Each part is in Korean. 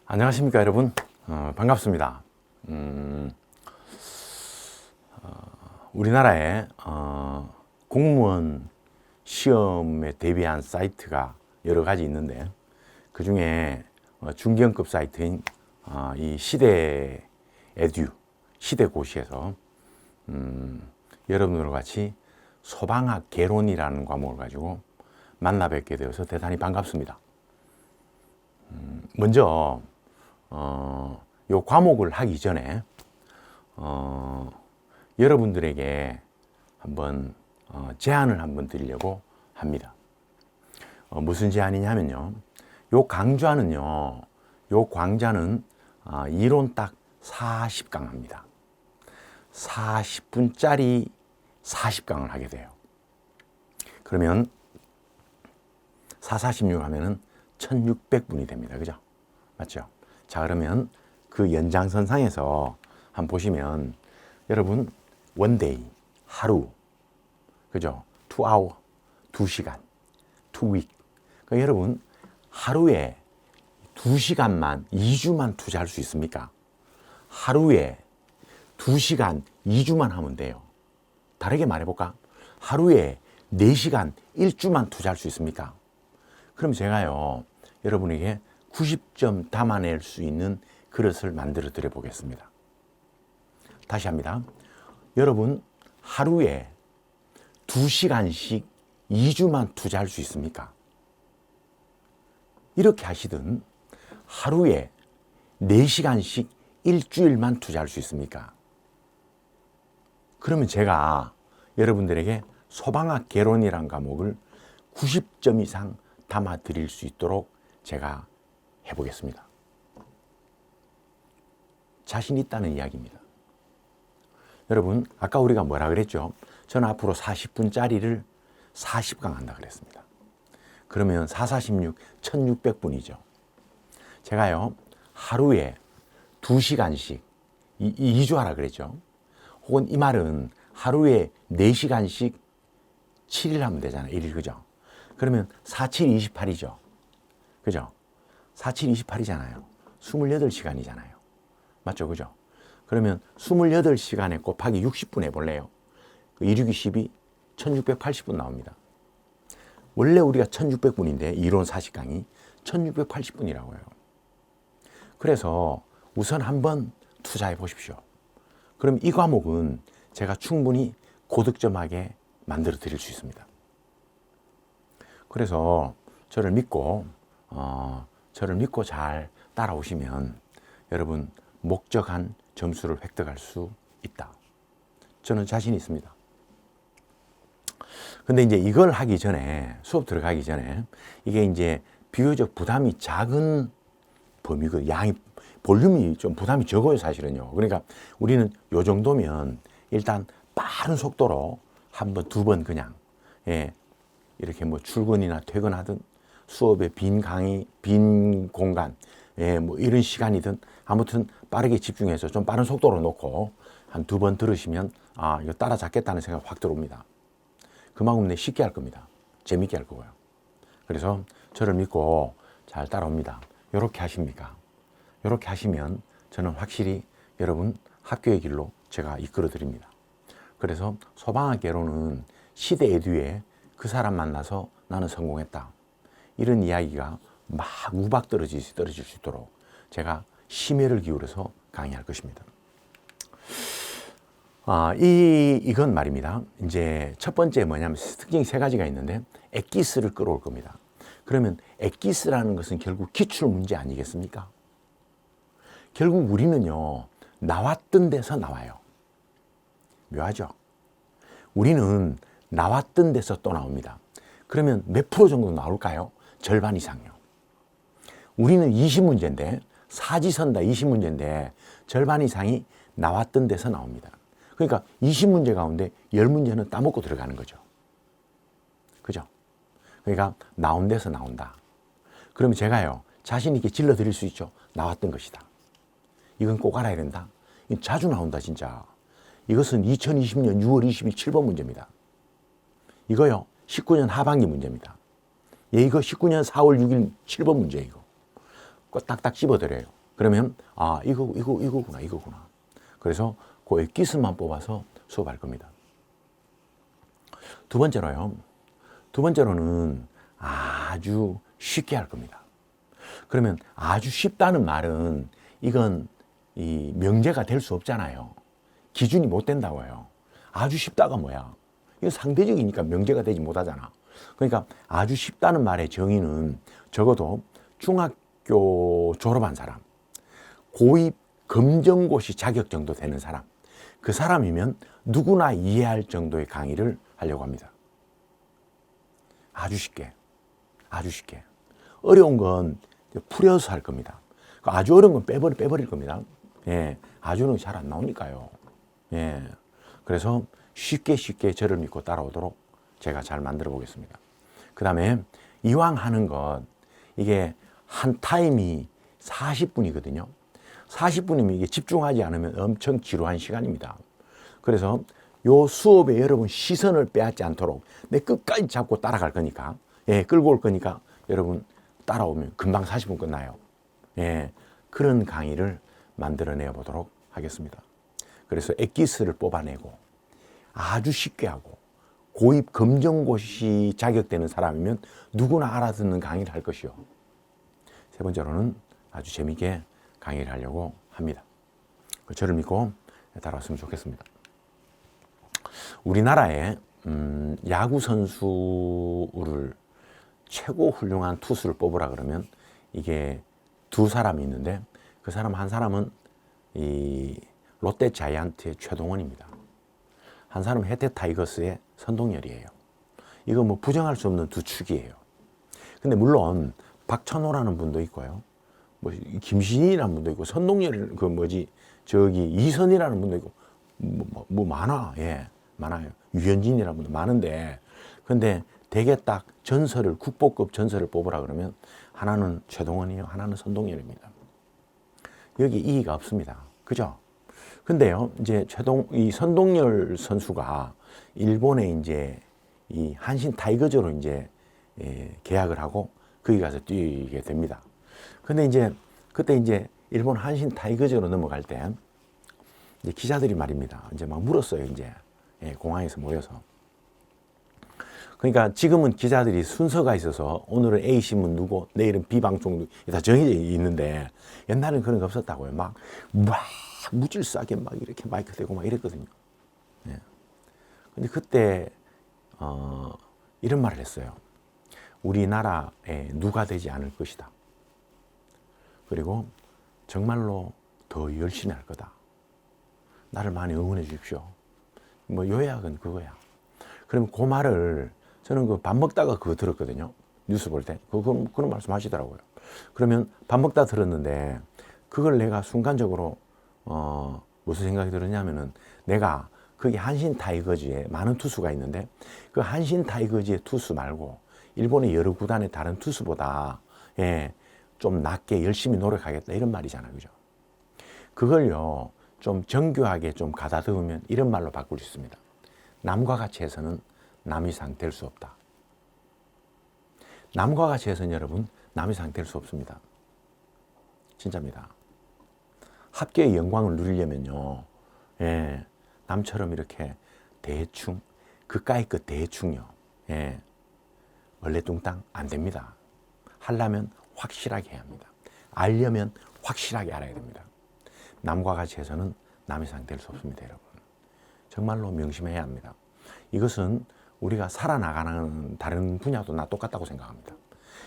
안녕하십니까 여러분. 반갑습니다. 우리나라에 공무원 시험에 대비한 사이트가 여러 가지 있는데 그 중에 중견급 사이트인 이 시대 에듀, 시대고시에서 여러분들과 같이 소방학 개론이라는 과목을 가지고 만나 뵙게 되어서 대단히 반갑습니다. 먼저 요 과목을 하기 전에 여러분들에게 한번 제안을 한번 드리려고 합니다. 무슨 제안이냐면요. 요 강좌는요. 요 강좌는 이론 딱 40강 합니다. 40분짜리 40강을 하게 돼요. 그러면 446 하면은 1600분이 됩니다. 그죠? 맞죠? 자, 그러면 그 연장선상에서 한번 보시면 여러분 원데이, 하루, 그죠? 2hour, 2시간, 2week. 그러니까 여러분 하루에 2시간만, 2주만 투자할 수 있습니까? 하루에 2시간, 2주만 하면 돼요. 다르게 말해볼까? 하루에 4시간, 1주만 투자할 수 있습니까? 그럼 제가요, 여러분에게 90점 담아낼 수 있는 그릇을 만들어 드려 보겠습니다. 다시 합니다. 여러분, 하루에 2시간씩 2주만 투자할 수 있습니까? 이렇게 하시든 하루에 4시간씩 일주일만 투자할 수 있습니까? 그러면 제가 여러분들에게 소방학 개론이라는 과목을 90점 이상 담아 드릴 수 있도록 제가 해보겠습니다. 자신 있다는 이야기입니다. 여러분, 아까 우리가 뭐라 그랬죠? 저는 앞으로 40분짜리를 40강 한다 그랬습니다. 그러면 446, 1600분이죠. 제가요, 하루에 2시간씩, 2주 하라 그랬죠. 혹은 이 말은 하루에 4시간씩 7일 하면 되잖아요. 1일, 그죠? 그러면 4, 7, 28이죠. 그죠? 4, 7, 28이잖아요. 28시간이잖아요. 맞죠? 그죠? 그러면 28시간에 곱하기 60분 해볼래요? 1, 6, 12, 1680분 나옵니다. 원래 우리가 1600분인데 이론 40강이 1680분이라고요. 그래서 우선 한번 투자해 보십시오. 그럼 이 과목은 제가 충분히 고득점하게 만들어 드릴 수 있습니다. 그래서 저를 믿고 잘 따라오시면 여러분 목적한 점수를 획득할 수 있다. 저는 자신 있습니다. 근데 이제 이걸 하기 전에, 수업 들어가기 전에 이게 이제 비교적 부담이 작은 범위고 볼륨이 좀 부담이 적어요, 사실은요. 그러니까 우리는 요 정도면 일단 빠른 속도로 한 번, 두 번 그냥, 이렇게 뭐 출근이나 퇴근하든 수업에 빈 강의, 빈 공간, 뭐 이런 시간이든 아무튼 빠르게 집중해서 좀 빠른 속도로 놓고 한 두 번 들으시면 이거 따라잡겠다는 생각 확 들어옵니다. 그만큼 쉽게 할 겁니다. 재밌게 할 거고요. 그래서 저를 믿고 잘 따라옵니다. 이렇게 하십니까? 이렇게 하시면 저는 확실히 여러분 학교의 길로 제가 이끌어 드립니다. 그래서 소방학 개론은 시대 에듀에 그 사람 만나서 나는 성공했다. 이런 이야기가 막 우박 떨어질 수 있도록 제가 심혈을 기울여서 강의할 것입니다. 이건 말입니다. 이제 첫 번째 뭐냐면 특징이 세 가지가 있는데 엑기스를 끌어올 겁니다. 그러면 엑기스라는 것은 결국 기출 문제 아니겠습니까? 결국 우리는요, 나왔던 데서 나와요. 묘하죠? 우리는 나왔던 데서 또 나옵니다. 그러면 몇 프로 정도 나올까요? 절반 이상이요. 우리는 20문제인데, 사지선다 20문제인데, 절반 이상이 나왔던 데서 나옵니다. 그러니까 20문제 가운데 10문제는 따먹고 들어가는 거죠. 그죠? 그러니까 나온 데서 나온다. 그러면 제가요, 자신 있게 질러 드릴 수 있죠. 나왔던 것이다. 이건 꼭 알아야 된다. 자주 나온다, 진짜. 이것은 2020년 6월 20일 7번 문제입니다. 이거요, 19년 하반기 문제입니다. 이거 19년 4월 6일 7번 문제 이거. 그거 딱딱 집어드려요. 그러면 이거구나. 그래서 그 엑기스만 뽑아서 수업할 겁니다. 두 번째로는 아주 쉽게 할 겁니다. 그러면 아주 쉽다는 말은 이건 이 명제가 될 수 없잖아요. 기준이 못 된다고요. 아주 쉽다가 뭐야? 이건 상대적이니까 명제가 되지 못하잖아. 그러니까 아주 쉽다는 말의 정의는 적어도 중학교 졸업한 사람, 고입 검정고시 자격 정도 되는 사람, 그 사람이면 누구나 이해할 정도의 강의를 하려고 합니다. 아주 쉽게. 어려운 건 풀어서 할 겁니다. 아주 어려운 건 빼버릴 겁니다. 예, 아주는 잘 안 나오니까요. 예, 그래서 쉽게 저를 믿고 따라오도록 제가 잘 만들어 보겠습니다. 그 다음에 이왕 하는 것, 이게 한 타임이 40분이거든요. 40분이면 이게 집중하지 않으면 엄청 지루한 시간입니다. 그래서 요 수업에 여러분 시선을 빼앗지 않도록 내 끝까지 잡고 따라갈 거니까, 예, 끌고 올 거니까 여러분 따라오면 금방 40분 끝나요. 예, 그런 강의를 만들어내 보도록 하겠습니다. 그래서 엑기스를 뽑아내고 아주 쉽게 하고 고입 검정고시 자격되는 사람이면 누구나 알아듣는 강의를 할 것이요. 세 번째로는 아주 재미있게 강의를 하려고 합니다. 저를 믿고 따라왔으면 좋겠습니다. 우리나라에 야구 선수를 최고 훌륭한 투수를 뽑으라 그러면 이게 두 사람이 있는데 그 사람 한 사람은 이 롯데 자이언트의 최동원입니다. 한 사람은 해태 타이거스의 선동열이에요. 이거 뭐 부정할 수 없는 두 축이에요. 근데 물론 박찬호라는 분도 있고요. 뭐 김신이라는 분도 있고 선동열 이선이라는 분도 있고 뭐 많아. 예. 많아요. 유현진이라는 분도 많은데 근데 대개 딱 국보급 전설을 뽑으라 그러면 하나는 최동원이요. 하나는 선동열입니다. 여기 이의가 없습니다. 그죠? 근데요, 이제 이 선동열 선수가 일본에 이제 이 한신 타이거즈로 이제 계약을 하고 거기 가서 뛰게 됩니다. 근데 이제 그때 이제 일본 한신 타이거즈로 넘어갈 때 이제 기자들이 말입니다. 이제 막 물었어요. 이제 공항에서 모여서. 그러니까 지금은 기자들이 순서가 있어서 오늘은 A신문 누구, 내일은 B방송 다 정해져 있는데 옛날에는 그런 거 없었다고요. 막 무질서하게 막 이렇게 마이크 대고 막 이랬거든요. 예. 근데 그때 이런 말을 했어요. 우리나라에 누가 되지 않을 것이다. 그리고 정말로 더 열심히 할 거다. 나를 많이 응원해 주십시오. 뭐 요약은 그거야. 그럼 그 말을 저는 그 밥 먹다가 그거 들었거든요. 뉴스 볼 때. 그런 말씀 하시더라고요. 그러면 밥 먹다 들었는데 그걸 내가 순간적으로 무슨 생각이 들었냐면은 내가 거기 한신 타이거즈에 많은 투수가 있는데 그 한신 타이거즈의 투수 말고 일본의 여러 구단의 다른 투수보다 좀 낮게 열심히 노력하겠다 이런 말이잖아요. 그죠? 그걸요 좀 정교하게 좀 가다듬으면 이런 말로 바꿀 수 있습니다. 남과 같이 해서는 남 이상 될 수 없다. 남과 같이 해서는 여러분 남 이상 될 수 없습니다. 진짜입니다. 합계의 영광을 누리려면요. 남처럼 이렇게 대충 그까이 그 대충요. 얼레뚱땅 안 됩니다. 하려면 확실하게 해야 합니다. 알려면 확실하게 알아야 됩니다. 남과 같이 해서는 남 이상 될 수 없습니다, 여러분. 정말로 명심해야 합니다. 이것은 우리가 살아나가는 다른 분야도 나 똑같다고 생각합니다.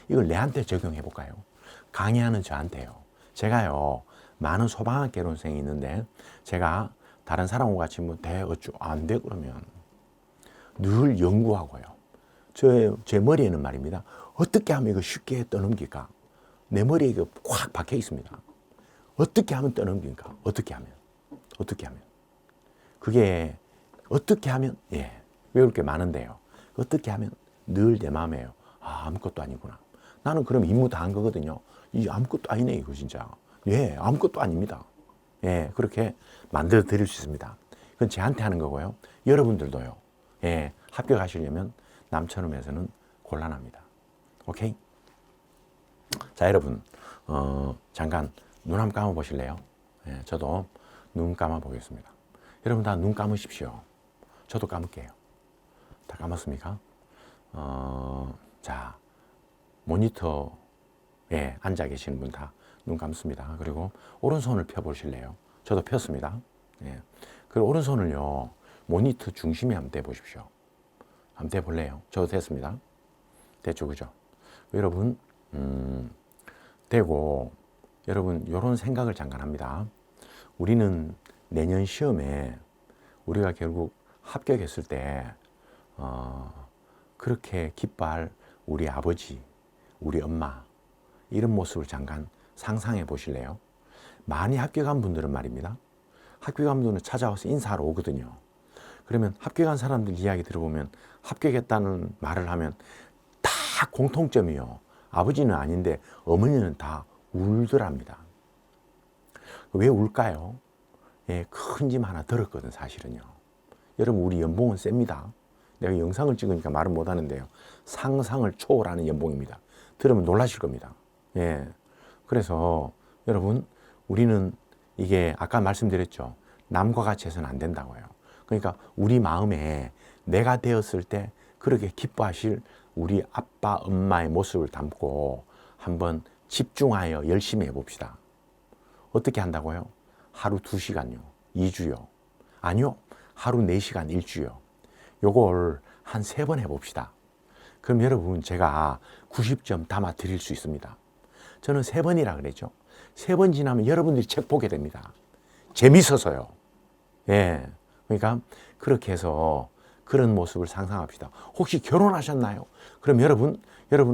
이걸 내한테 적용해 볼까요? 강의하는 저한테요. 제가요, 많은 소방학개론생이 있는데 제가 다른 사람과 같이 뭐 어쭈 안 돼 그러면 늘 연구하고요. 제 머리에는 말입니다. 어떻게 하면 이거 쉽게 떠넘길까? 내 머리에 이거 꽉 박혀 있습니다. 어떻게 하면 떠넘길까? 어떻게 하면? 그게 어떻게 하면? 외울 게 많은데요. 어떻게 하면 늘 내 마음에요. 아무것도 아니구나. 나는 그럼 임무 다 한 거거든요. 이 아무것도 아니네 이거 진짜. 아무것도 아닙니다. 그렇게 만들어 드릴 수 있습니다. 그건 제한테 하는 거고요. 여러분들도요. 합격하시려면 남처럼 해서는 곤란합니다. 오케이? 자, 여러분, 잠깐 눈 한번 감아 보실래요? 예, 저도 눈 감아 보겠습니다. 여러분 다 눈 감으십시오. 저도 감을게요. 다 감았습니까? 자, 모니터에 앉아 계시는 분 다 눈 감습니다. 그리고 오른손을 펴 보실래요? 저도 폈습니다. 예. 그리고 오른손을요, 모니터 중심에 한번 대 보십시오. 한번 대 볼래요? 저도 됐습니다. 됐죠, 그죠? 여러분, 되고, 여러분, 이런 생각을 잠깐 합니다. 우리는 내년 시험에 우리가 결국 합격했을 때, 그렇게 기뻐할 우리 아버지, 우리 엄마, 이런 모습을 잠깐 상상해 보실래요? 많이 합격한 분들은 말입니다. 합격한 분들은 찾아와서 인사하러 오거든요. 그러면 합격한 사람들 이야기 들어보면 합격했다는 말을 하면 다 공통점이요. 아버지는 아닌데 어머니는 다 울더랍니다. 왜 울까요? 예, 큰 짐 하나 들었거든, 사실은요. 여러분, 우리 연봉은 셉니다. 내가 영상을 찍으니까 말은 못하는데요. 상상을 초월하는 연봉입니다. 들으면 놀라실 겁니다. 예. 그래서 여러분, 우리는 이게 아까 말씀드렸죠. 남과 같이 해서는 안 된다고요. 그러니까 우리 마음에 내가 되었을 때 그렇게 기뻐하실 우리 아빠, 엄마의 모습을 담고 한번 집중하여 열심히 해봅시다. 어떻게 한다고요? 하루 2시간요. 2주요. 아니요. 하루 4시간 1주요. 요걸 한 3번 해봅시다. 그럼 여러분, 제가 90점 담아 드릴 수 있습니다. 저는 3번이라 그랬죠. 3번 지나면 여러분들이 책 보게 됩니다. 재밌어서요. 예. 그러니까 그렇게 해서 그런 모습을 상상합시다. 혹시 결혼하셨나요? 그럼 여러분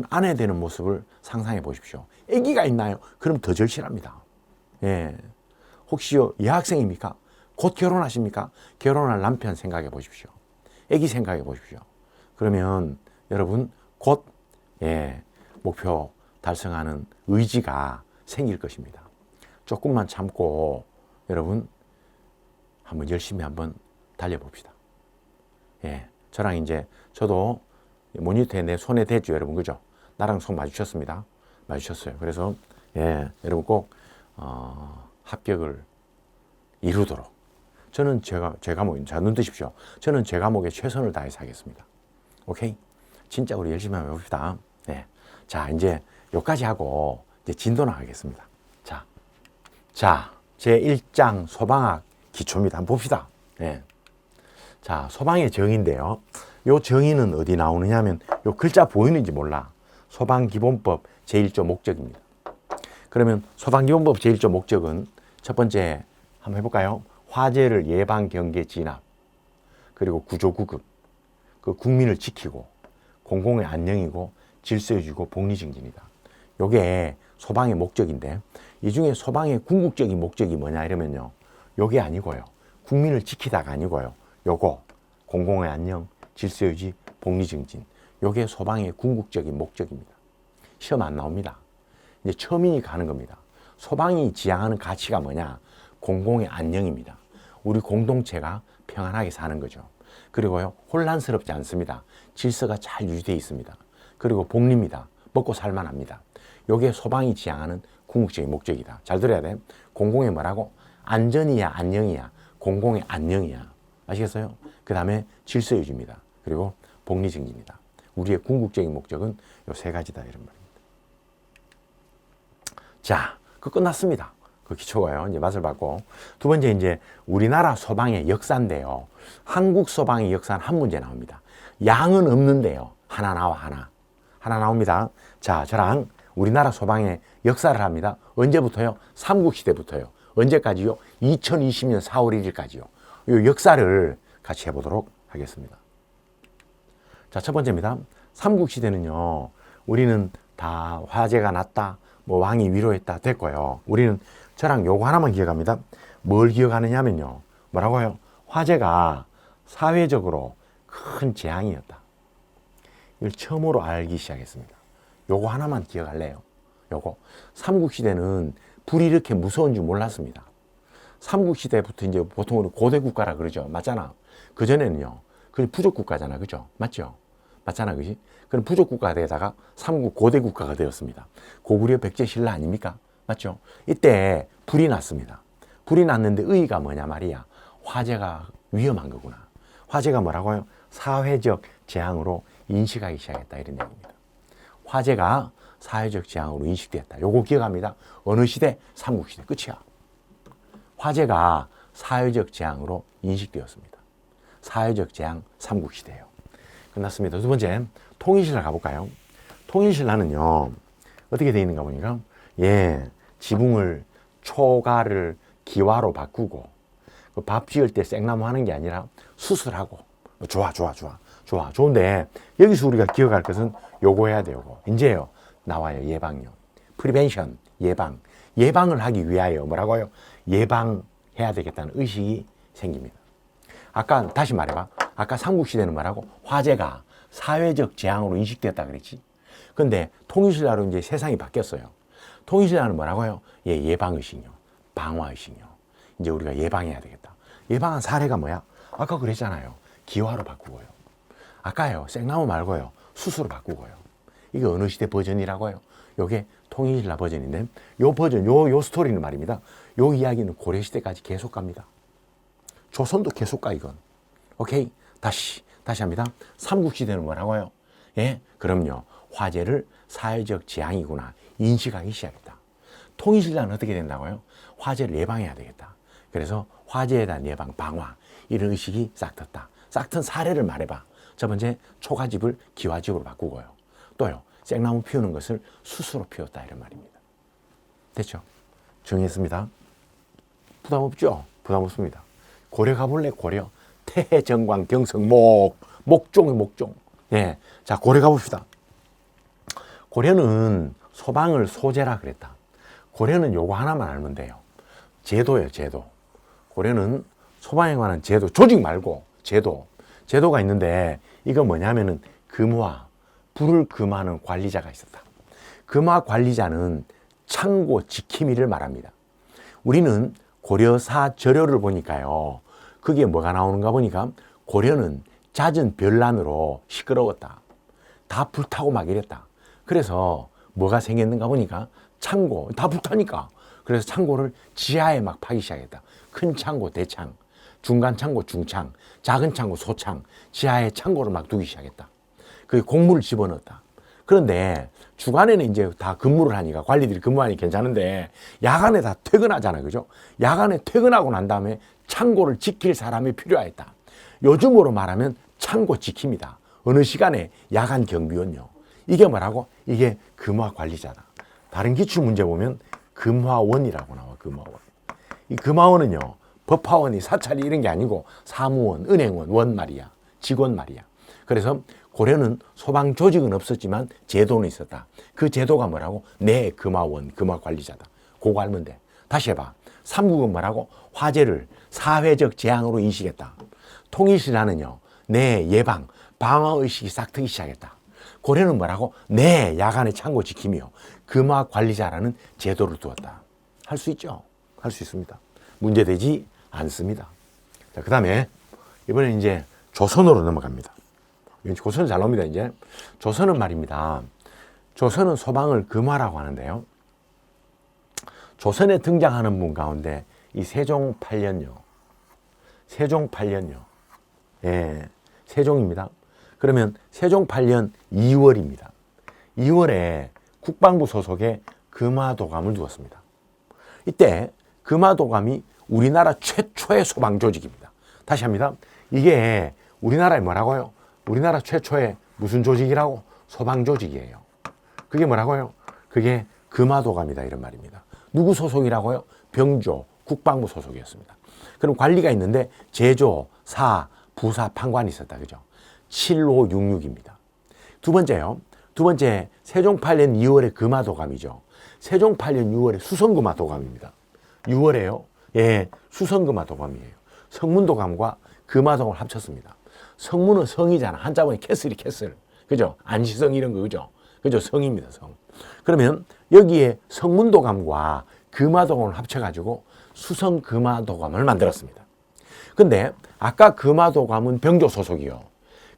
아내 되는 모습을 상상해 보십시오. 아기가 있나요? 그럼 더 절실합니다. 예. 혹시요, 여학생입니까? 곧 결혼하십니까? 결혼할 남편 생각해 보십시오. 아기 생각해 보십시오. 그러면 여러분 곧 목표 달성하는 의지가 생길 것입니다. 조금만 참고 여러분 한번 열심히 한번 달려봅시다. 예, 저랑 이제 저도 모니터에 내 손에 댔죠, 여러분, 그죠? 나랑 손 마주쳤습니다. 마주쳤어요. 그래서 여러분 꼭 합격을 이루도록 저는 제 과목, 자, 눈 뜨십시오. 저는 제 과목에 최선을 다해서 하겠습니다. 오케이? 진짜 우리 열심히 한번 해봅시다. 네. 자, 이제 여기까지 하고 이제 진도 나가겠습니다. 자, 제 1장 소방학 기초입니다. 한번 봅시다. 네. 자, 소방의 정의인데요. 요 정의는 어디 나오느냐 하면 요 글자 보이는지 몰라. 소방기본법 제1조 목적입니다. 그러면 소방기본법 제1조 목적은 첫 번째 한번 해볼까요? 화재를 예방, 경계, 진압, 그리고 구조, 구급, 그 국민을 지키고 공공의 안녕이고 질서 유지고 복리 증진이다. 요게 소방의 목적인데 이 중에 소방의 궁극적인 목적이 뭐냐 이러면요. 요게 아니고요. 국민을 지키다가 아니고요. 요거 공공의 안녕, 질서 유지, 복리 증진. 요게 소방의 궁극적인 목적입니다. 시험 안 나옵니다. 이제 처음이니 가는 겁니다. 소방이 지향하는 가치가 뭐냐? 공공의 안녕입니다. 우리 공동체가 평안하게 사는 거죠. 그리고요, 혼란스럽지 않습니다. 질서가 잘 유지되어 있습니다. 그리고 복리입니다. 먹고 살만합니다. 요게 소방이 지향하는 궁극적인 목적이다. 잘 들어야 돼. 공공의 뭐라고? 안전이야, 안녕이야. 공공의 안녕이야. 아시겠어요? 그 다음에 질서 유지입니다. 그리고 복리 증진이다. 우리의 궁극적인 목적은 요 3가지다 이런 말입니다. 자, 그 끝났습니다. 그 기초가요. 이제 맛을 봤고. 두 번째, 이제 우리나라 소방의 역사인데요. 한국 소방의 역사는 한 문제 나옵니다. 양은 없는데요. 하나 나와, 하나. 하나 나옵니다. 자, 저랑 우리나라 소방의 역사를 합니다. 언제부터요? 삼국시대부터요. 언제까지요? 2020년 4월 1일까지요. 이 역사를 같이 해보도록 하겠습니다. 자, 첫 번째입니다. 삼국시대는요. 우리는 다 화재가 났다. 뭐 왕이 위로했다. 됐고요. 우리는 저랑 요거 하나만 기억합니다. 뭘 기억하느냐면요. 뭐라고요? 화재가 사회적으로 큰 재앙이었다. 이걸 처음으로 알기 시작했습니다. 요거 하나만 기억할래요. 요거. 삼국시대는 불이 이렇게 무서운 줄 몰랐습니다. 삼국시대부터 이제 보통 우리 고대국가라 그러죠. 맞잖아. 그전에는요. 그 부족국가잖아. 그죠? 맞죠? 맞잖아. 그지? 그럼 부족국가가 되다가 삼국 고대국가가 되었습니다. 고구려 백제 신라 아닙니까? 맞죠? 이때 불이 났습니다. 불이 났는데 의의가 뭐냐 말이야. 화재가 위험한 거구나. 화재가 뭐라고요? 사회적 재앙으로 인식하기 시작했다. 이런 얘기입니다. 화재가 사회적 재앙으로 인식됐다. 요거 기억합니다. 어느 시대? 삼국시대. 끝이야. 화재가 사회적 재앙으로 인식되었습니다. 사회적 재앙 삼국시대예요. 끝났습니다. 두 번째, 통일신라 가볼까요? 통일신라는요, 어떻게 되어 있는가 보니까, 지붕을, 초가를 기와로 바꾸고, 밥 지을 때 생나무 하는 게 아니라 수술하고, 좋은데, 여기서 우리가 기억할 것은 요거 해야 돼요, 요거. 이제요, 나와요, 예방요. 프리벤션, 예방. 예방을 하기 위하여 뭐라고요? 예방해야 되겠다는 의식이 생깁니다. 아까, 다시 말해봐. 아까 삼국시대는 뭐라고? 화재가 사회적 재앙으로 인식됐다 그랬지. 근데 통일신라로 이제 세상이 바뀌었어요. 통일신라는 뭐라고요? 예방의식이요. 방화의식이요. 이제 우리가 예방해야 되겠다. 예방한 사례가 뭐야? 아까 그랬잖아요. 기와로 바꾸고요. 아까요. 생나무 말고요. 숯으로 바꾸고요. 이게 어느 시대 버전이라고요? 요게 통일신라 버전인데, 요 버전, 요 스토리는 말입니다. 요 이야기는 고려시대까지 계속 갑니다. 조선도 계속 가, 이건. 오케이? 다시 합니다. 삼국시대는 뭐라고요? 그럼요. 화재를 사회적 재앙이구나 인식하기 시작했다. 통일신라는 어떻게 된다고요? 화재를 예방해야 되겠다. 그래서 화재에 대한 예방, 방화 이런 의식이 싹 텄다. 싹 튼 사례를 말해봐. 첫 번째, 초가집을 기와집으로 바꾸고요. 또요, 생나무 피우는 것을 숯으로 피웠다 이런 말입니다. 됐죠? 정리했습니다. 부담 없죠? 부담 없습니다. 고려 가볼래? 고려. 태해, 정광, 경성, 목종이 목종. 자, 고려 가봅시다. 고려는 소방을 소재라 그랬다. 고려는 요거 하나만 알면 돼요. 제도예요, 제도. 고려는 소방에 관한 제도, 조직 말고 제도. 제도가 있는데 이거 뭐냐면은 금화, 불을 금하는 관리자가 있었다. 금화 관리자는 창고 지킴이를 말합니다. 우리는 고려사 저료를 보니까요. 그게 뭐가 나오는가 보니까 고려는 잦은 별난으로 시끄러웠다. 다 불타고 막 이랬다. 그래서 뭐가 생겼는가 보니까 창고, 다 불타니까. 그래서 창고를 지하에 막 파기 시작했다. 큰 창고, 대창, 중간 창고, 중창, 작은 창고, 소창, 지하에 창고를 막 두기 시작했다. 그 곡물을 집어넣었다. 그런데 주간에는 이제 다 근무를 하니까 관리들이 근무하니 괜찮은데 야간에 다 퇴근하잖아요. 그죠? 야간에 퇴근하고 난 다음에 창고를 지킬 사람이 필요했다. 요즘으로 말하면 창고 지킴이다. 어느 시간에 야간 경비원요. 이게 뭐라고? 이게 금화 관리자다. 다른 기출 문제 보면 금화원이라고 나와. 금화원. 이 금화원은요. 법화원이 사찰이 이런 게 아니고 사무원, 은행원, 원 말이야. 직원 말이야. 그래서 고려는 소방 조직은 없었지만 제도는 있었다. 그 제도가 뭐라고? 내 금화원, 금화관리자다. 그거 알면 돼. 다시 해봐. 삼국은 뭐라고? 화재를 사회적 재앙으로 인식했다. 통일신라는요. 내 예방, 방어의식이 싹 트기 시작했다. 고려는 뭐라고? 내 야간의 창고 지킴이요. 금화관리자라는 제도를 두었다. 할 수 있죠? 할 수 있습니다. 문제되지 않습니다. 자, 그 다음에 이번에 이제 조선으로 넘어갑니다. 조선은 잘 나옵니다, 이제. 조선은 말입니다. 조선은 소방을 금화라고 하는데요. 조선에 등장하는 분 가운데 이 세종 8년요. 세종 8년요. 세종입니다. 그러면 세종 8년 2월입니다. 2월에 국방부 소속의 금화도감을 두었습니다. 이때 금화도감이 우리나라 최초의 소방 조직입니다. 다시 합니다. 이게 우리나라에 뭐라고요? 우리나라 최초의 무슨 조직이라고? 소방 조직이에요. 그게 뭐라고요? 그게 금화도감이다 이런 말입니다. 누구 소속이라고요? 병조, 국방부 소속이었습니다. 그럼 관리가 있는데 제조, 사, 부사, 판관이 있었다. 그죠? 7566입니다. 두 번째요. 두 번째 세종 8년 2월에 금화도감이죠. 세종 8년 6월에 수성금화도감입니다. 6월에요. 수성금화도감이에요. 성문도감과 금화도감을 합쳤습니다. 성문은 성이잖아. 한자본이 캐슬이 캐슬. 그죠? 안시성 이런 거, 그죠? 그죠? 성입니다, 성. 그러면 여기에 성문도감과 금화도감을 합쳐가지고 수성금화도감을 만들었습니다. 근데 아까 금화도감은 병조 소속이요.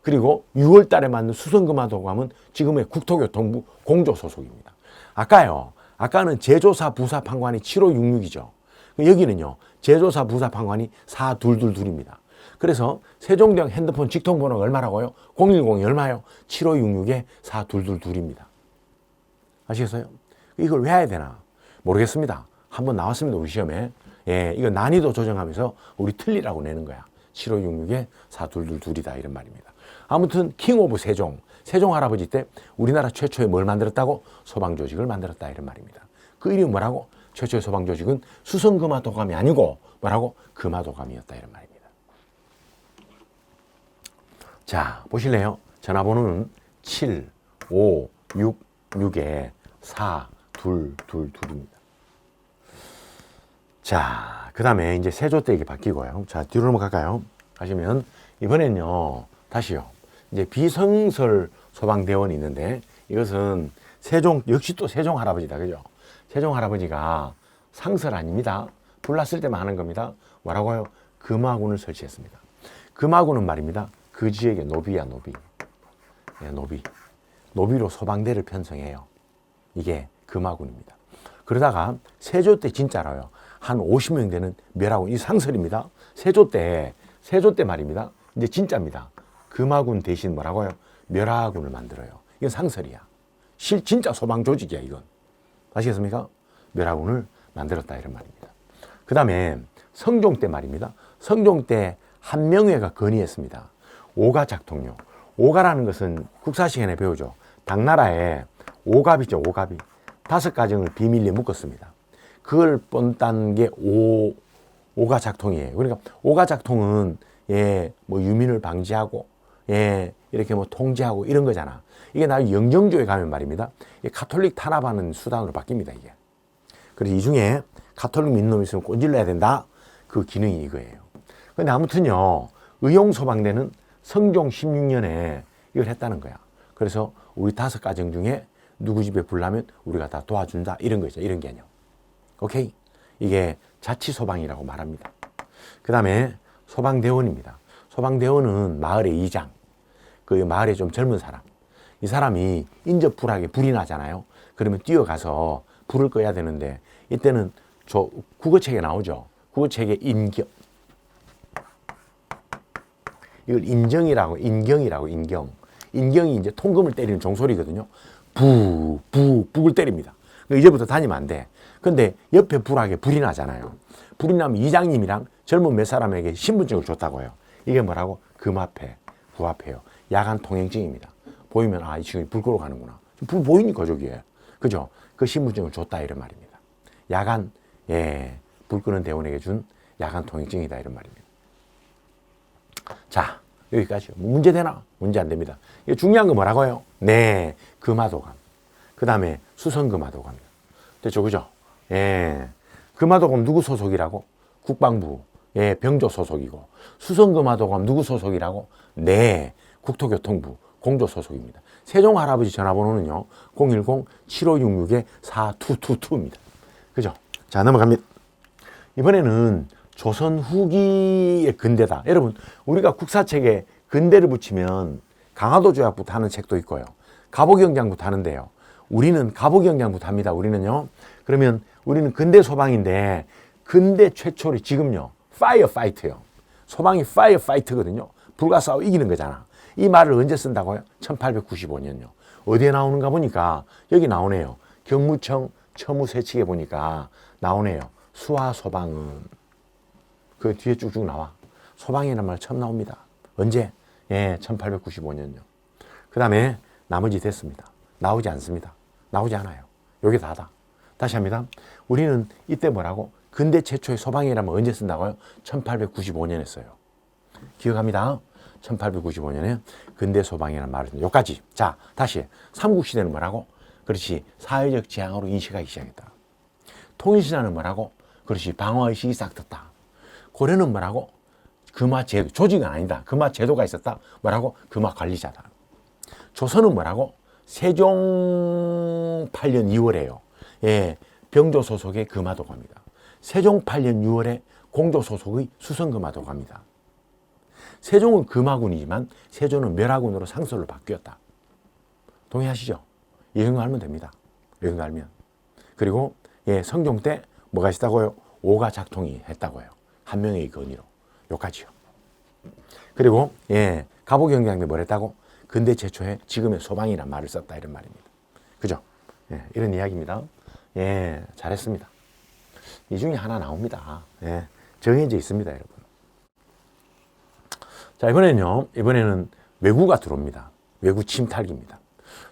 그리고 6월 달에 만든 수성금화도감은 지금의 국토교통부 공조 소속입니다. 아까요. 아까는 제조사 부사 판관이 7566이죠. 여기는요. 제조사 부사 판관이 4222입니다. 그래서 세종대왕 핸드폰 직통번호가 얼마라고요? 010이 얼마요? 7566에 4222입니다. 아시겠어요? 이걸 왜 해야 되나? 모르겠습니다. 한번 나왔습니다. 우리 시험에. 예, 이거 난이도 조정하면서 우리 틀리라고 내는 거야. 7566에 4222이다 이런 말입니다. 아무튼 킹 오브 세종. 세종 할아버지 때 우리나라 최초의 뭘 만들었다고? 소방조직을 만들었다 이런 말입니다. 그 이름이 뭐라고? 최초의 소방조직은 수성금화도감이 아니고 뭐라고? 금화도감이었다 이런 말입니다. 자, 보실래요? 전화번호는 7, 5, 6, 6에 4, 2, 2, 2입니다. 자, 그 다음에 이제 세조 때 이게 바뀌고요. 자, 뒤로 넘어갈까요? 가시면, 이번엔요, 다시요. 이제 비성설 소방대원이 있는데, 이것은 세종, 역시 또 세종 할아버지다. 그죠? 세종 할아버지가 상설 아닙니다. 불났을 때만 하는 겁니다. 뭐라고요? 금화군을 설치했습니다. 금화군은 말입니다. 그 지역의 노비야, 노비. 예, 노비. 노비로 소방대를 편성해요. 이게 금화군입니다. 그러다가 세조 때 진짜로요. 한 50명 되는 멸하군, 이 상설입니다. 세조 때 말입니다. 이제 진짜입니다. 금화군 대신 뭐라고요? 멸하군을 만들어요. 이건 상설이야. 진짜 소방 조직이야, 이건. 아시겠습니까? 멸하군을 만들었다, 이런 말입니다. 그 다음에 성종 때 말입니다. 성종 때 한명회가 건의했습니다. 오가작통료. 오가라는 것은 국사 시간에 배우죠. 당나라에 오갑이죠, 오갑이. 5가정을 비밀리에 묶었습니다. 그걸 뻔딴 게 오가작통이에요. 그러니까 오가작통은 예, 뭐 유민을 방지하고 예, 이렇게 뭐 통제하고 이런 거잖아. 이게 나중에 영정조에 가면 말입니다. 카톨릭 탄압하는 수단으로 바뀝니다, 이게. 그래서 이 중에 카톨릭 믿는 놈이 있으면 꼰질러야 된다. 그 기능이 이거예요. 근데 아무튼요, 의용소방대는 성종 16년에 이걸 했다는 거야. 그래서 우리 5가정 중에 누구 집에 불나면 우리가 다 도와준다. 이런 거 있죠. 이런 개념. 오케이? 이게 자치소방이라고 말합니다. 그 다음에 소방대원입니다. 소방대원은 마을의 이장. 그 마을에 좀 젊은 사람. 이 사람이 인접불하게 불이 나잖아요. 그러면 뛰어가서 불을 꺼야 되는데 이때는 저 국어책에 나오죠. 국어책에 인경. 이걸 인경이라고. 인경이 이제 통금을 때리는 종소리거든요. 북을 때립니다. 이제부터 다니면 안 돼. 근데 옆에 불하게 불이 나잖아요. 불이 나면 이장님이랑 젊은 몇 사람에게 신분증을 줬다고요. 이게 뭐라고? 금화폐, 부화폐요. 야간 통행증입니다. 보이면 아, 이 친구이 불 끄러 가는구나. 불 보이니까 저기에. 그죠? 그 신분증을 줬다 이런 말입니다. 야간, 예, 불 끄는 대원에게 준 야간 통행증이다 이런 말입니다. 자, 여기까지요. 문제 되나? 문제 안 됩니다. 이게 중요한 거 뭐라고요? 네, 금화도감. 그 다음에 수성금화도감. 됐죠, 그죠? 예, 금화도감 누구 소속이라고? 국방부, 예, 병조 소속이고. 수성금화도감 누구 소속이라고? 네, 국토교통부, 공조 소속입니다. 세종 할아버지 전화번호는요, 010-7566-4222입니다. 그죠? 자, 넘어갑니다. 이번에는 조선 후기의 근대다. 여러분, 우리가 국사책에 근대를 붙이면 강화도 조약부터 하는 책도 있고요. 갑오경장부터 하는데요. 우리는 갑오경장부터 합니다. 우리는요. 그러면 우리는 근대 소방인데 근대 최초로 지금요. 파이어 파이트요. 소방이 파이어 파이트거든요. 불과 싸워 이기는 거잖아. 이 말을 언제 쓴다고요? 1895년요. 어디에 나오는가 보니까 여기 나오네요. 경무청 처무세칙에 보니까 나오네요. 수하소방은 그 뒤에 쭉쭉 나와. 소방이라는 말 처음 나옵니다. 언제? 예, 1895년요. 그 다음에 나머지 됐습니다. 나오지 않습니다. 나오지 않아요. 요게 다다. 다시 합니다. 우리는 이때 뭐라고? 근대 최초의 소방이라면 언제 쓴다고요? 1895년에 써요. 기억합니다. 1895년에 근대 소방이라는 말을 쓴다. 요까지. 자, 다시. 삼국시대는 뭐라고? 그렇지. 사회적 재앙으로 인식하기 시작했다. 통일신화는 뭐라고? 그렇지. 방어의식이 싹 떴다. 고려는 뭐라고? 금화제도. 조직은 아니다. 금화제도가 있었다. 뭐라고? 금화관리자다. 조선은 뭐라고? 세종 8년 2월에요. 예, 병조 소속의 금화도갑니다. 세종 8년 6월에 공조 소속의 수성금화도갑니다. 세종은 금화군이지만 세조는 멸하군으로 상설로 바뀌었다. 동의하시죠? 이 정도 알면 됩니다. 이 정도 알면. 그리고 예, 성종 때 뭐가 있었다고요? 5가 작통이 했다고요. 한 명의 건의로. 요까지요. 그리고 예, 가보경장도 뭘 했다고? 근대 최초의 지금의 소방이란 말을 썼다 이런 말입니다. 그죠? 예, 이런 이야기입니다. 예, 잘했습니다. 이 중에 하나 나옵니다. 예, 정해져 있습니다, 여러분. 자, 이번에는 외구가 들어옵니다. 외구 침탈기입니다.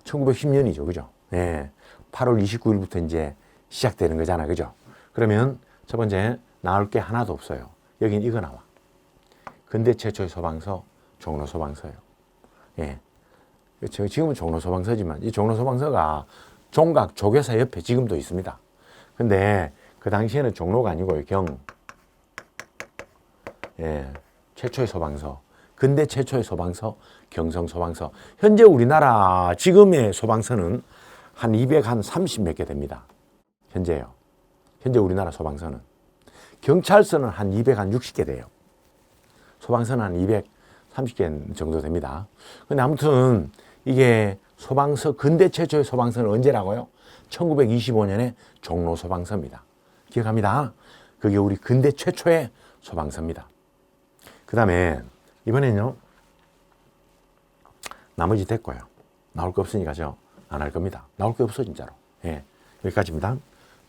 1910년이죠, 그죠? 예, 8월 29일부터 이제 시작되는 거잖아, 그죠? 그러면 첫 번째 나올 게 하나도 없어요. 여긴 이거 나와. 근대 최초의 소방서, 종로 소방서예요. 예, 그렇죠. 지금은 종로 소방서지만 이 종로 소방서가 종각 조계사 옆에 지금도 있습니다. 근데 그 당시에는 종로가 아니고요. 예, 최초의 소방서, 근대 최초의 소방서, 경성 소방서. 현재 우리나라 지금의 소방서는 한 230 몇 개 됩니다. 현재요. 현재 우리나라 소방서는. 경찰서는 한 260개 돼요. 소방서는 한 230개 정도 됩니다. 근데 아무튼 이게 소방서, 근대 최초의 소방서는 언제라고요? 1925년에 종로 소방서입니다. 기억합니다. 그게 우리 근대 최초의 소방서입니다. 그 다음에 이번에는요, 나머지 됐고요. 나올 거 없으니까 저 안 할 겁니다. 나올 게 없어 진짜로. 예, 여기까지입니다.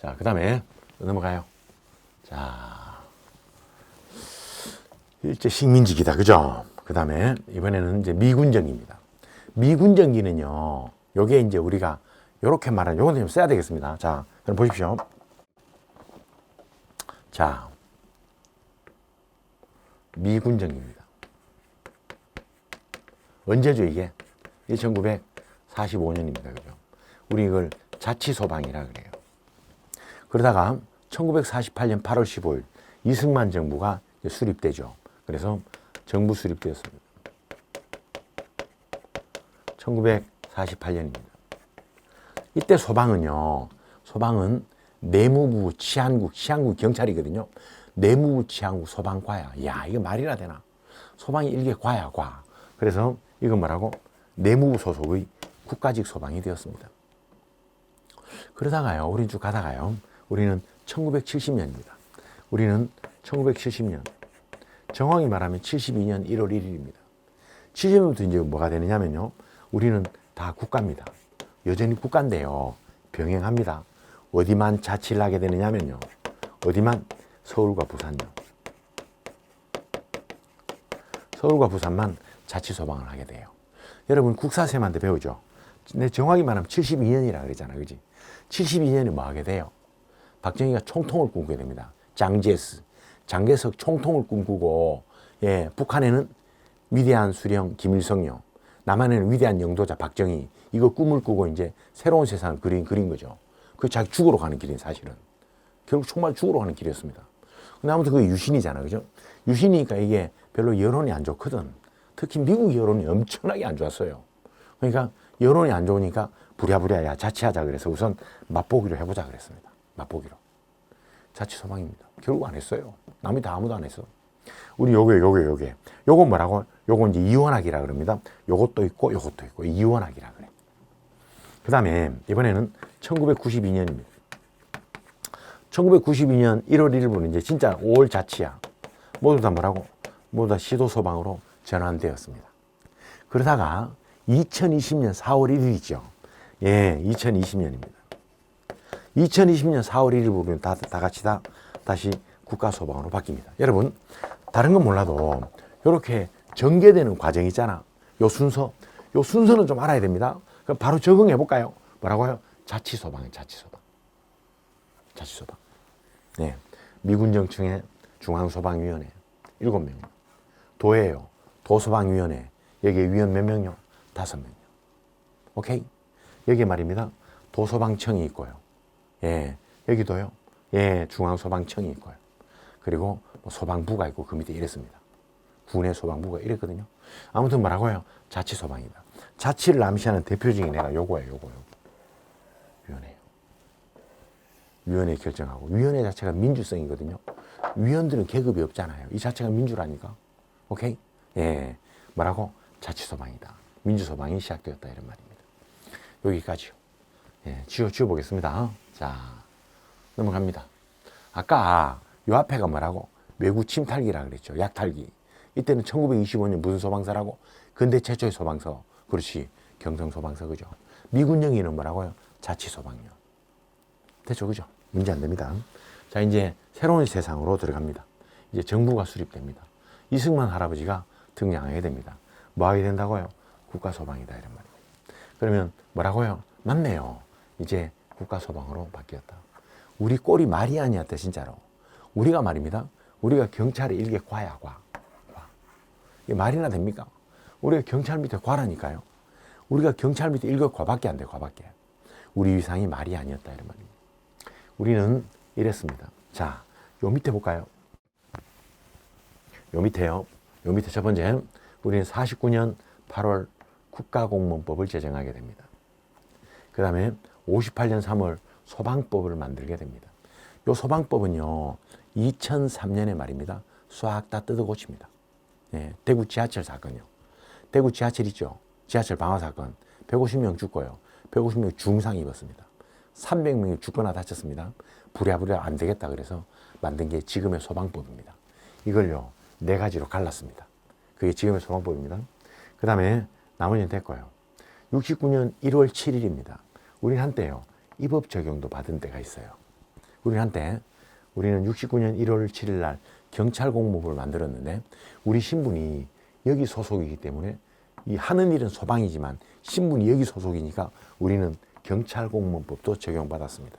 자, 그 다음에 넘어가요. 자, 일제 식민지기다, 그죠? 그 다음에 이번에는 이제 미군정기입니다. 미군정기는요, 요게 이제 우리가 요렇게 말하는, 요건 좀 써야 되겠습니다. 자, 그럼 보십시오. 자, 미군정기입니다. 언제죠, 이게? 1945년입니다. 그죠? 우리 이걸 자치소방이라 그래요. 그러다가 1948년 8월 15일 이승만 정부가 수립되죠. 그래서 정부 수립되었습니다. 1948년입니다. 이때 소방은요, 소방은 내무부 치안국 경찰이거든요. 내무부 치안국 소방과야. 야, 이거 말이나 되나? 소방이 일개 과야, 과. 그래서 이건 뭐라고? 내무부 소속의 국가직 소방이 되었습니다. 그러다가요, 우린 쭉 가다가요, 우리는 1970년입니다. 우리는 1970년. 정확히 말하면 72년 1월 1일입니다. 70년부터 이제 뭐가 되느냐면요, 우리는 다 국가입니다. 여전히 국가인데요, 병행합니다. 어디만 자치를 하게 되느냐면요, 어디만? 서울과 부산요. 서울과 부산만 자치소방을 하게 돼요. 여러분 국사쌤한테 배우죠. 근데 정확히 말하면 72년이라 그랬잖아요, 그지? 72년에 뭐 하게 돼요? 박정희가 총통을 꿈꾸게 됩니다. 장제석 총통을 꿈꾸고, 예, 북한에는 위대한 수령 김일성요, 남한에는 위대한 영도자 박정희, 이거 꿈을 꾸고 이제 새로운 세상을 그린 거죠. 그 자기 죽으러 가는 길이 사실은. 결국 정말 죽으러 가는 길이었습니다. 근데 아무튼 그게 유신이잖아, 그죠? 유신이니까 이게 별로 여론이 안 좋거든. 특히 미국 여론이 엄청나게 안 좋았어요. 그러니까 여론이 안 좋으니까 부랴부랴 야 자치하자 그래서 우선 맛보기로 해보자 그랬습니다. 맛보기로. 자치 소방입니다. 결국 안 했어요. 남이 다 아무도 안 했어. 우리 요거 뭐라고? 요거 이제 이원학이라 그럽니다. 요것도 있고 요것도 있고 이원학이라 그래. 그 다음에 이번에는 1992년입니다. 1992년 1월 1일부터 이제 진짜 5월 자치야. 모두 다 뭐라고? 모두 다 시도 소방으로 전환되었습니다. 그러다가 2020년 4월 1일이죠. 예, 2020년입니다. 2020년 4월 1일부터 다 같이 다시 국가소방으로 바뀝니다. 여러분, 다른 건 몰라도 이렇게 전개되는 과정이 있잖아. 요 순서는 좀 알아야 됩니다. 그럼 바로 적응해 볼까요? 뭐라고요? 자치소방이에요, 자치소방. 자치소방. 네. 미군정청의 중앙소방위원회 7명. 도예요. 도소방위원회. 여기에 위원 몇 명요? 5명요. 오케이? 여기 말입니다. 도소방청이 있고요. 예. 여기도요. 예. 중앙소방청이 있고요. 그리고 뭐 소방부가 있고 그 밑에 이랬습니다. 군의 소방부가 이랬거든요. 아무튼 뭐라고요? 자치소방이다. 자치를 암시하는 대표적인 애가 요거예요. 위원회요. 위원회 결정하고. 위원회 자체가 민주성이거든요. 위원들은 계급이 없잖아요. 이 자체가 민주라니까. 오케이? 예. 뭐라고? 자치소방이다. 민주소방이 시작되었다. 이런 말입니다. 여기까지요. 예. 지워보겠습니다. 자. 넘어갑니다. 아까 요 앞에가 뭐라고? 외구 침탈기라 그랬죠. 약탈기. 이때는 1925년 무슨 소방서라고? 근대 최초의 소방서. 그렇지. 경성 소방서, 그죠? 미군 영위는 뭐라고요? 자치 소방요. 됐죠, 그죠? 문제 안 됩니다. 자, 이제 새로운 세상으로 들어갑니다. 이제 정부가 수립됩니다. 이승만 할아버지가 등장하게 됩니다. 뭐 하게 된다고요? 국가소방이다, 이런 말이에요. 그러면 뭐라고요? 맞네요. 이제 국가소방으로 바뀌었다. 우리 꼴이 말이 아니었다, 진짜로. 우리가 말입니다. 우리가 경찰의 일개 과야, 과. 이게 말이나 됩니까? 우리가 경찰 밑에 과라니까요. 우리가 경찰 밑에 일개 과밖에 안 돼, 과밖에. 우리 위상이 말이 아니었다, 이런 말입니다. 우리는 이랬습니다. 자, 요 밑에 볼까요? 요 밑에요. 요 밑에 첫 번째, 우리는 49년 8월 국가공무원법을 제정하게 됩니다. 그 다음에 58년 3월 소방법을 만들게 됩니다. 요 소방법은요, 2003년에 말입니다. 싹 다 뜯어 고칩니다. 예, 대구 지하철 사건이요. 대구 지하철 있죠? 지하철 방화 사건. 150명 죽고요. 150명 중상 입었습니다. 300명이 죽거나 다쳤습니다. 부랴부랴 안 되겠다 그래서 만든 게 지금의 소방법입니다. 이걸요, 4가지로 갈랐습니다. 그게 지금의 소방법입니다. 그 다음에 나머지는 됐고요. 69년 1월 7일입니다. 우리 한때요, 이 법 적용도 받은 때가 있어요. 우리 한때, 우리는 69년 1월 7일 날 경찰 공무법을 만들었는데, 우리 신분이 여기 소속이기 때문에 이 하는 일은 소방이지만 신분이 여기 소속이니까 우리는 경찰 공무원법도 적용받았습니다.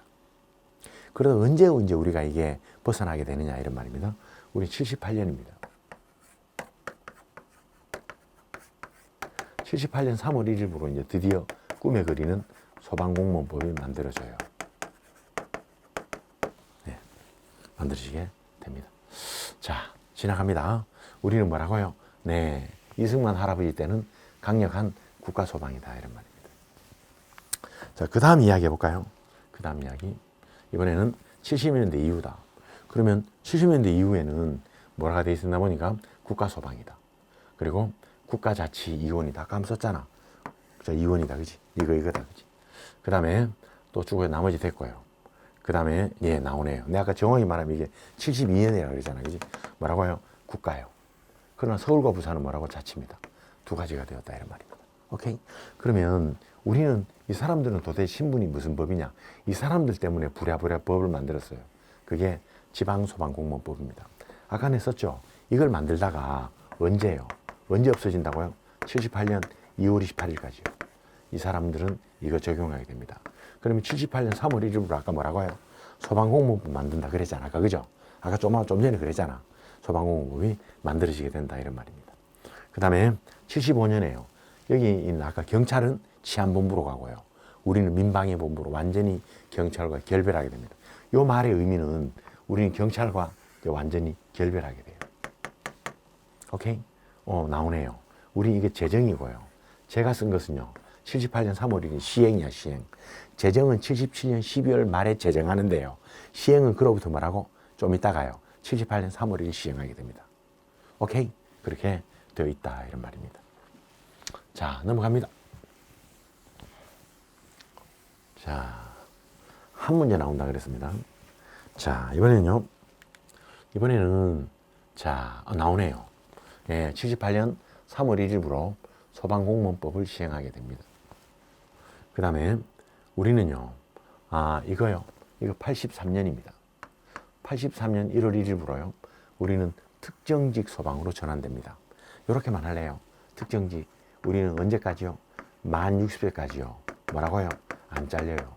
그래서 언제 우리가 이게 벗어나게 되느냐, 이런 말입니다. 우리 78년입니다. 78년 3월 1일부로 이제 드디어 꿈에 그리는 소방공무원법이 만들어져요. 네, 만들어지게 됩니다. 자, 지나갑니다. 우리는 뭐라고요? 네, 이승만 할아버지 때는 강력한 국가소방이다, 이런 말입니다. 자, 그 다음 이야기 해볼까요? 그 다음 이야기. 이번에는 70년대 이후다. 그러면 70년대 이후에는 뭐라가 돼 있었나 보니까 국가소방이다. 그리고 국가자치이원이다. 아까 한번 썼잖아. 자, 이원이다, 그지? 이거다, 그지? 그 다음에 또 쭉 나머지 됐고요. 그 다음에 예, 나오네요. 내가 아까 정확히 말하면 이게 72년이라고 그러잖아, 그지? 뭐라고요? 국가요. 그러나 서울과 부산은 뭐라고? 자치입니다. 2가지가 되었다, 이런 말입니다. 오케이? 그러면 우리는, 이 사람들은 도대체 신분이 무슨 법이냐? 이 사람들 때문에 부랴부랴 법을 만들었어요. 그게 지방소방공무원법입니다. 아까 냈었죠? 이걸 만들다가 언제요? 언제 없어진다고요? 78년 2월 28일까지요. 이 사람들은 이거 적용하게 됩니다. 그러면 78년 3월 1일부로 아까 뭐라고 해요? 소방공무원법 만든다 그랬잖아. 아까, 그죠? 아까 좀 전에 그랬잖아. 소방공무원법이 만들어지게 된다, 이런 말입니다. 그 다음에 75년에요. 여기 아까 경찰은 치안본부로 가고요. 우리는 민방위본부로 완전히 경찰과 결별하게 됩니다. 이 말의 의미는 우리는 경찰과 완전히 결별하게 돼요. 오케이? 나오네요. 우리 이게 제정이고요. 제가 쓴 것은요, 78년 3월 1일 시행이야, 시행. 제정은 77년 12월 말에 제정하는데요. 시행은 그로부터 뭐라고? 좀 이따가요. 78년 3월 1일 시행하게 됩니다. 오케이? 그렇게 되어 있다, 이런 말입니다. 자, 넘어갑니다. 자, 한 문제 나온다 그랬습니다. 자, 이번에는, 자, 나오네요. 예, 78년 3월 1일부로 소방공무원법을 시행하게 됩니다. 그 다음에 우리는요, 이거 83년입니다. 83년 1월 1일부로요, 우리는 특정직 소방으로 전환됩니다. 이렇게만 할래요. 특정직. 우리는 언제까지요? 만 60세까지요. 뭐라고요? 안 잘려요.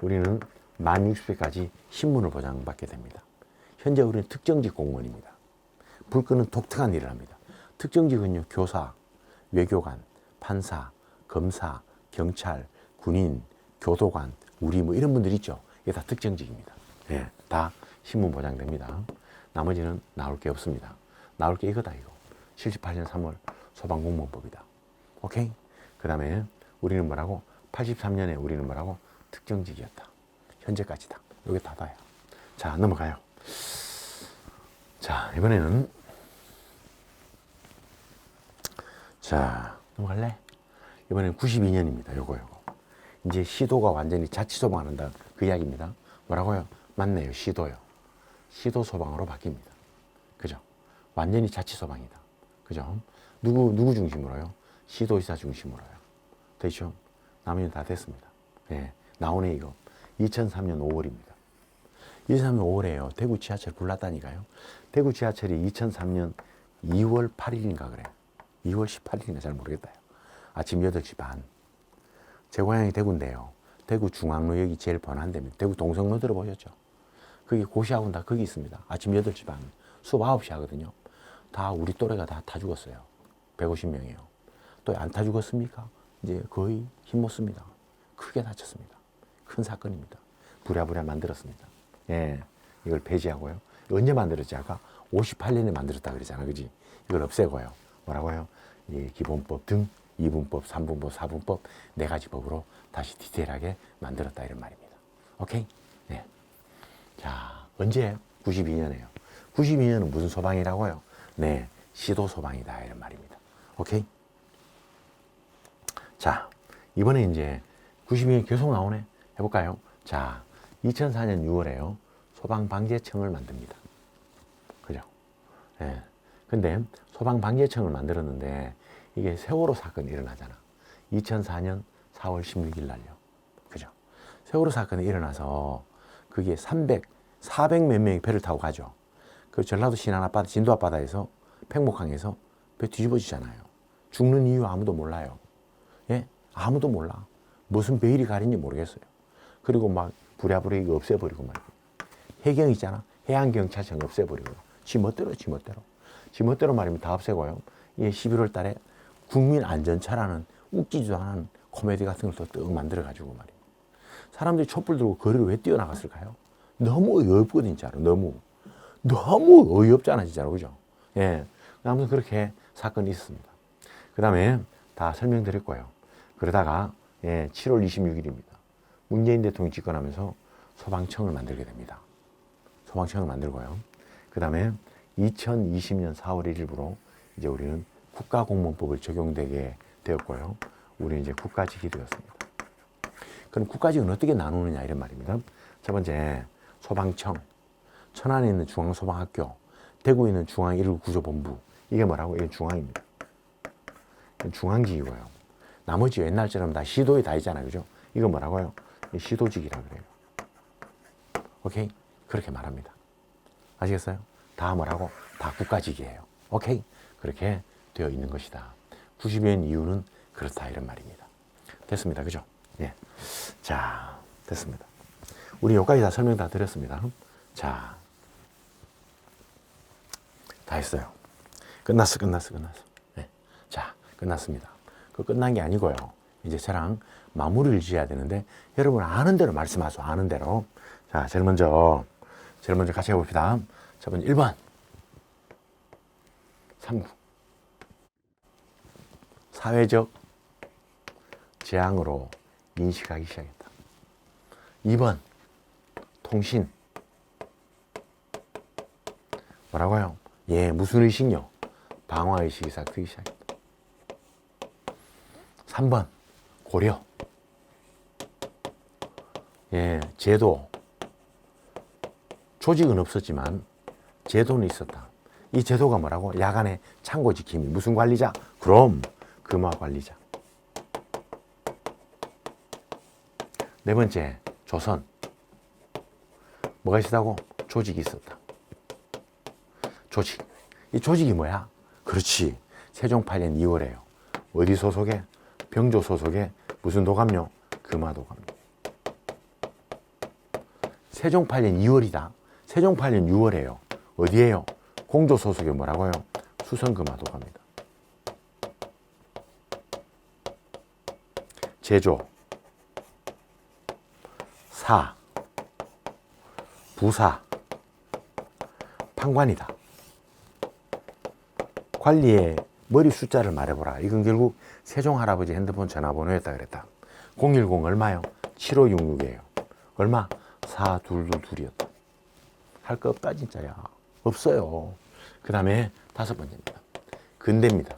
우리는 만 60세까지 신분을 보장받게 됩니다. 현재 우리는 특정직 공무원입니다. 불 끄는 독특한 일을 합니다. 특정직은요, 교사, 외교관, 판사, 검사, 경찰, 군인, 교도관, 우리 뭐 이런 분들 있죠. 이게 다 특정직입니다. 예, 다 신분 보장됩니다. 나머지는 나올 게 없습니다. 나올 게 이거다, 이거. 78년 3월 소방공무원법이다. 오케이? 그 다음에 우리는 뭐라고? 83년에 우리는 뭐라고? 특정직이었다. 현재까지다. 여기 다 봐요. 자, 넘어가요. 자, 이번에는, 자, 넘어갈래? 이번에는 92년입니다. 요거. 이제 시도가 완전히 자치소방한다. 그 이야기입니다. 뭐라고요? 맞네요. 시도요. 시도 소방으로 바뀝니다. 그죠? 완전히 자치 소방이다. 그죠? 누구 중심으로요? 시도지사 중심으로요. 되죠? 나머지는 다 됐습니다. 예. 나오네, 이거. 2003년 5월입니다. 2003년 5월에요. 대구 지하철 불났다니까요. 대구 지하철이 2003년 2월 8일인가 그래요. 2월 18일인가 잘 모르겠다요. 아침 8시 반. 제 고향이 대구인데요. 대구 중앙로역이 제일 번한 데입니다. 대구 동성로 들어보셨죠? 거기 고시학원 다 거기 있습니다. 아침 8시 반. 수업 9시 하거든요. 다 우리 또래가 다 타 죽었어요. 150명이에요. 또 안 타 죽었습니까? 이제 거의 힘 못 씁니다. 크게 다쳤습니다. 큰 사건입니다. 부랴부랴 만들었습니다. 예, 이걸 폐지하고요. 언제 만들었지? 아까 58년에 만들었다 그러잖아. 그지? 이걸 없애고요. 뭐라고요? 예, 기본법 등 2분법, 3분법, 4분법 4가지 법으로 다시 디테일하게 만들었다 이런 말입니다. 오케이? 네. 자, 언제? 92년에요. 92년은 무슨 소방이라고요? 네, 시도 소방이다 이런 말입니다. 오케이? 자, 이번에 이제 92년 계속 나오네. 해볼까요? 자, 2004년 6월에요. 소방방재청을 만듭니다. 그죠? 예. 근데 소방방재청을 만들었는데 이게 세월호 사건이 일어나잖아. 2004년 4월 16일 날요. 그죠? 세월호 사건이 일어나서 그게 400 몇 명이 배를 타고 가죠. 그 전라도 신안 앞바다, 진도 앞바다에서 팽목항에서 배 뒤집어지잖아요. 죽는 이유 아무도 몰라요. 예? 아무도 몰라. 무슨 베일이 가린지 모르겠어요. 그리고 막 부랴부랴 이거 없애버리고 말이에요. 해경 있잖아. 해양경찰청 없애버리고. 지멋대로 말이면 다 없애고요. 이게 11월 달에 국민안전차라는 웃기지도 않은 코미디 같은 걸 또 떡 만들어가지고 말이에요. 사람들이 촛불 들고 거리를 왜 뛰어나갔을까요? 너무 어이없거든, 진짜로. 너무 어이없잖아, 진짜로. 그죠? 예. 아무튼 그렇게 사건이 있었습니다. 그 다음에 다 설명드렸고요. 그러다가, 예, 7월 26일입니다. 문재인 대통령이 집권하면서 소방청을 만들게 됩니다. 소방청을 만들고요. 그 다음에 2020년 4월 1일부로 이제 우리는 국가공무원법을 적용되게 되었고요. 우리는 이제 국가직이 되었습니다. 그럼 국가직은 어떻게 나누느냐 이런 말입니다. 첫 번째, 소방청, 천안에 있는 중앙소방학교, 대구에 있는 중앙119구조본부. 이게 뭐라고? 이게 중앙입니다. 중앙직이고요. 나머지 옛날처럼 다 시도에 다 있잖아요. 그죠? 이거 뭐라고요? 시도직이라 그래요. 오케이? 그렇게 말합니다. 아시겠어요? 다 뭐라고? 다 국가직이에요. 오케이? 그렇게 되어 있는 것이다. 90년 이유는 그렇다 이런 말입니다. 됐습니다. 그죠? 예. 자, 됐습니다. 우리 여기까지 다 설명 다 드렸습니다. 자, 다 했어요. 끝났어. 네. 자, 끝났습니다. 그 끝난 게 아니고요. 이제 저랑 마무리를 지어야 되는데 여러분 아는 대로 말씀하세요. 아는 대로. 자, 제일 먼저 같이 해봅시다. 첫 번째 1번 3구 사회적 재앙으로 인식하기 시작했다. 2번 통신 뭐라고요? 예, 무슨 의식요? 방화의식이 싹트기 시작했다. 3번 고려 예, 제도 조직은 없었지만 제도는 있었다. 이 제도가 뭐라고? 야간에 창고 지킴이. 무슨 관리자? 그럼 금화 관리자. 네 번째, 조선. 뭐가 있었다고? 조직이 있었다. 조직. 이 조직이 뭐야? 그렇지. 세종 8년 2월에요. 어디 소속에? 병조 소속에 무슨 도감요? 금화도감요. 세종 8년 2월이다. 세종 8년 6월에요. 어디에요? 공조 소속에 뭐라고요? 수성금화도갑니다. 제조, 사, 부사, 판관이다. 관리의 머리 숫자를 말해보라. 이건 결국 세종 할아버지 핸드폰 전화번호였다 그랬다. 010 얼마요? 7566이에요. 얼마? 422이었다. 할 거 없다 진짜야. 없어요. 그 다음에 5번째입니다. 근대입니다.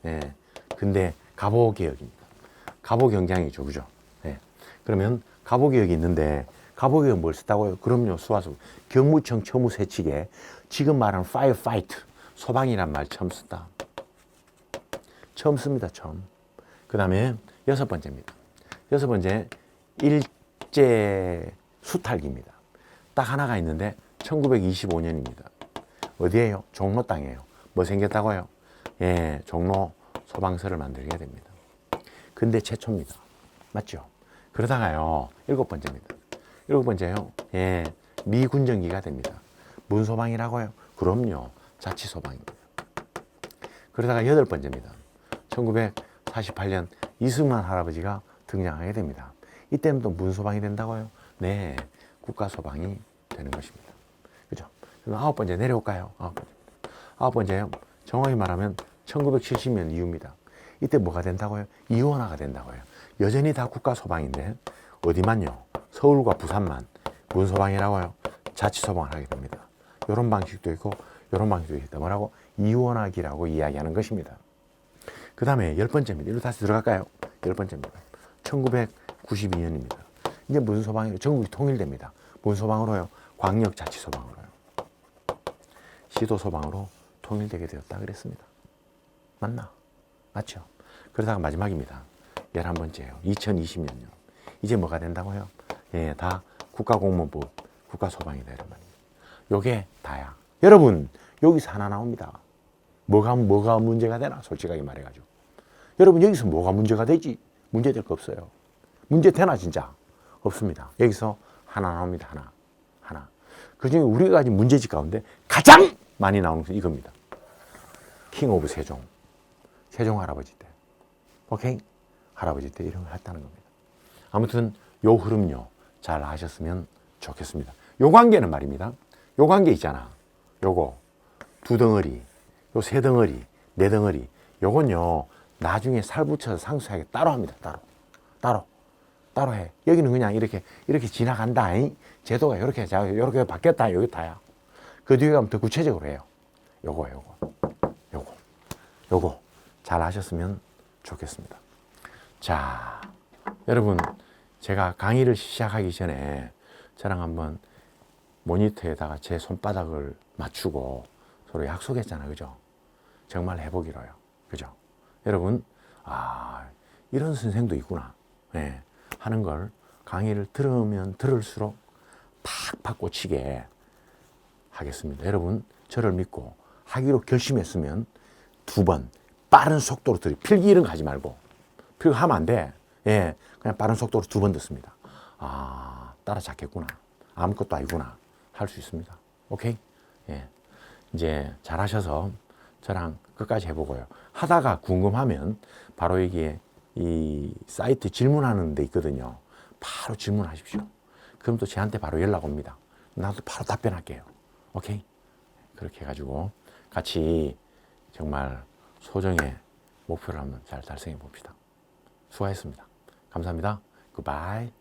예, 근대 갑오개혁입니다. 갑오경장이죠. 그죠? 예. 그러면 갑오개혁이 있는데 가보기에 뭘 썼다고요? 그럼요, 수화소. 경무청 처무 세칙에 지금 말하는 firefight, 소방이란 말 처음 쓴다. 처음 씁니다, 처음. 그 다음에 6번째입니다. 6번째, 일제 수탈기입니다. 딱 하나가 있는데 1925년입니다. 어디에요? 종로 땅이에요. 뭐 생겼다고요? 예, 종로 소방서를 만들게 됩니다. 근데 최초입니다. 맞죠? 그러다가요, 7번째입니다. 7번째요, 예, 미군정기가 됩니다. 뭔 소방이라고요? 그럼요, 자치소방입니다. 그러다가 8번째입니다. 1948년 이승만 할아버지가 등장하게 됩니다. 이때는 또 무슨 소방이 된다고요? 네, 국가소방이 되는 것입니다. 그죠? 그럼 9번째 내려올까요? 9번째. 9번째요. 정확히 말하면 1970년 이후입니다. 이때 뭐가 된다고요? 이원화가 된다고요. 여전히 다 국가소방인데 어디만요? 서울과 부산만 무슨 소방이라고요? 자치소방을 하게 됩니다. 이런 방식도 있고 이런 방식도 있다. 뭐라고? 이원화기라고 이야기하는 것입니다. 그 다음에 10번째입니다. 이리로 다시 들어갈까요? 10번째입니다. 1992년입니다. 이제 무슨 소방이요? 전국이 통일됩니다. 무슨 소방으로요? 광역자치소방으로요. 시도소방으로 통일되게 되었다 그랬습니다. 맞나? 맞죠? 그러다가 마지막입니다. 11번째예요. 2020년요. 이제 뭐가 된다고요? 예, 다 국가공무부, 국가소방이다 이런 말입니다. 요게 다야. 여러분, 여기서 하나 나옵니다. 뭐가 문제가 되나? 솔직하게 말해가지고. 여러분, 여기서 뭐가 문제가 되지? 문제될 거 없어요. 문제 되나, 진짜? 없습니다. 여기서 하나 나옵니다. 하나. 그 중에 우리가 가진 문제집 가운데 가장 많이 나오는 것은 이겁니다. 킹 오브 세종. 세종 할아버지 때. 오케이? 할아버지 때 이런 걸 했다는 겁니다. 아무튼 요 흐름요. 잘 아셨으면 좋겠습니다. 요 관계는 말입니다. 요 관계 있잖아. 요거. 2덩어리. 요 3덩어리. 4덩어리. 요건요. 나중에 살 붙여서 상수하게 따로 합니다. 따로 해. 여기는 그냥 이렇게 지나간다. 제도가 이렇게 바뀌었다. 여기 다야. 그 뒤에 가면 더 구체적으로 해요. 요거. 잘 아셨으면 좋겠습니다. 자, 여러분, 제가 강의를 시작하기 전에 저랑 한번 모니터에다가 제 손바닥을 맞추고 서로 약속했잖아요. 그죠? 정말 해보기로요. 그죠? 여러분, 이런 선생도 있구나. 예, 하는 걸 강의를 들으면 들을수록 팍팍 꽂히게 하겠습니다. 여러분, 저를 믿고 하기로 결심했으면 2번 빠른 속도로 필기 이런 거 하지 말고. 필기 하면 안 돼. 예, 그냥 빠른 속도로 2번 듣습니다. 따라잡겠구나. 아무것도 아니구나. 할 수 있습니다. 오케이? 예. 이제 잘 하셔서 저랑 끝까지 해보고요. 하다가 궁금하면 바로 여기에 이 사이트 질문하는 데 있거든요. 바로 질문하십시오. 그럼 또 저한테 바로 연락 옵니다. 나도 바로 답변할게요. 오케이? 그렇게 해가지고 같이 정말 소정의 목표를 한번 잘 달성해 봅시다. 수고하셨습니다. 감사합니다. 굿바이.